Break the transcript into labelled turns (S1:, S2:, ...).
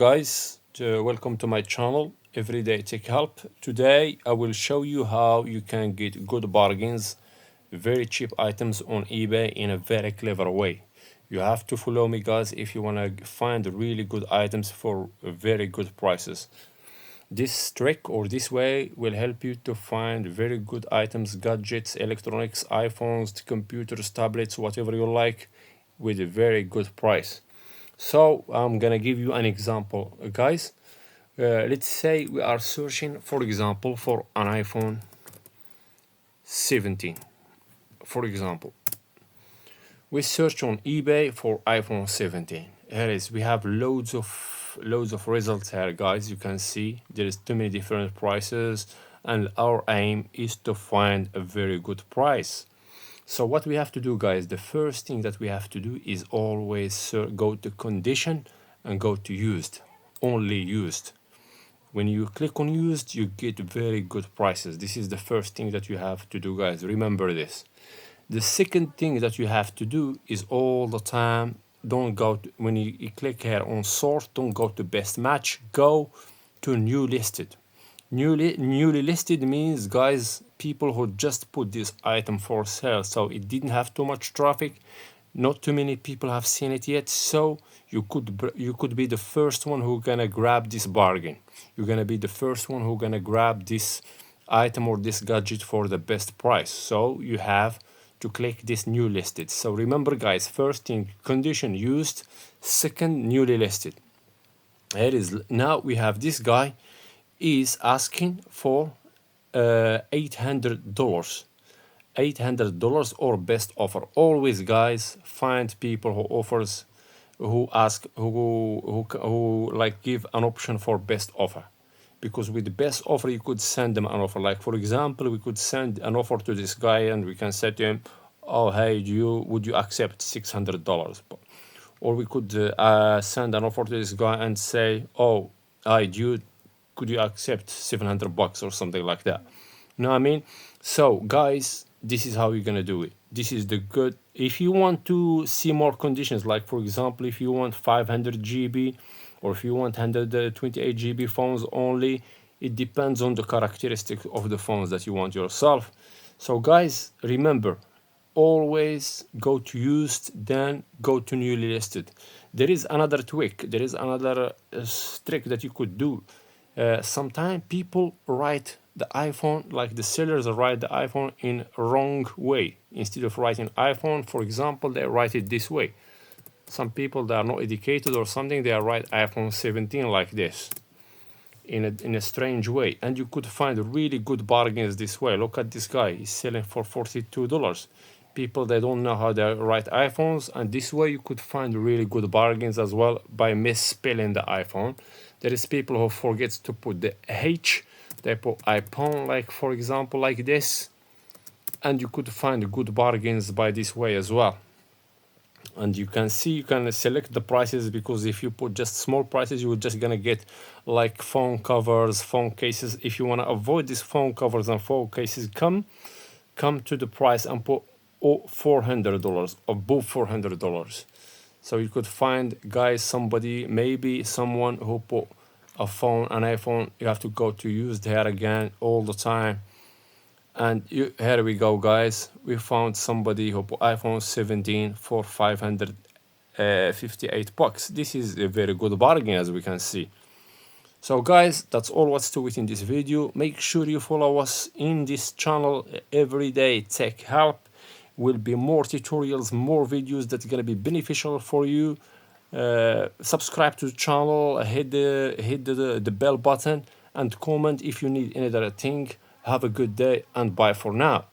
S1: Guys, welcome to my channel Everyday Tech Help. Today I will show you how you can get good bargains, very cheap items on eBay in a very clever way. You have to follow me, guys, if you want to find really good items for very good prices. This trick or this way will help you to find very good items, gadgets, electronics, iPhones, computers, tablets, whatever you like, with a very good price. So I'm gonna give you an example, guys. Let's say we are searching, for example, for an iPhone 17. For example, we search on eBay for iPhone 17. Here is we have loads of results here, guys. You can see there is too many different prices, and our aim is to find a very good price. So what we have to do, guys, the first thing that we have to do is always go to condition and go to used, only used. When you click on used, you get very good prices. This is the first thing that you have to do, guys. Remember this. The second thing that you have to do is all the time, don't go to, when you click here on sort, don't go to best match, go to new listed. Newly listed means, guys, people who just put this item for sale, so it didn't have too much traffic, not too many people have seen it yet, so you could be the first one who gonna grab this bargain. You're gonna be the first one who gonna grab this item or this gadget for the best price. So you have to click this new listed. So remember, guys, first thing condition used, second newly listed. Here is now we have this guy is asking for $800. $800 or best offer. Always, guys, find people who offers, who ask, who like give an option for best offer, because with the best offer you could send them an offer. Like, for example, we could send an offer to this guy and we can say to him, oh hey, would you accept $600? Or we could send an offer to this guy and say, oh, hi dude, could you accept $700 or something like that? You know what I mean? So, guys, this is how you're gonna do it. This is the good. If you want to see more conditions, like for example, if you want 500 GB or if you want 128 GB phones only, it depends on the characteristics of the phones that you want yourself. So, guys, remember, always go to used, then go to newly listed. There is another tweak. There is another trick that you could do. Sometimes people write the iPhone, like the sellers write the iPhone in wrong way. Instead of writing iPhone, for example, they write it this way. Some people that are not educated or something, they write iPhone 17 like this, in a strange way. And you could find really good bargains this way. Look at this guy, he's selling for $42. People, they don't know how they write iPhones, and this way you could find really good bargains as well by misspelling the iPhone. There is people who forget to put the H, they put iPhone, like for example like this, and you could find good bargains by this way as well. And you can see, you can select the prices, because if you put just small prices, you're just gonna get like phone covers, phone cases. If you want to avoid these phone covers and phone cases, come to the price and put $400, above $400. So you could find, guys, somebody, maybe someone who put a phone, an iPhone. You have to go to used here again all the time. And here we go, guys. We found somebody who put iPhone 17 for $558. This is a very good bargain, as we can see. So, guys, that's all what's to it in this video. Make sure you follow us in this channel, Everyday Tech Help. Will be more tutorials, more videos that's gonna be beneficial for you. Subscribe to the channel, hit the bell button, and comment if you need any other thing. Have a good day, and bye for now.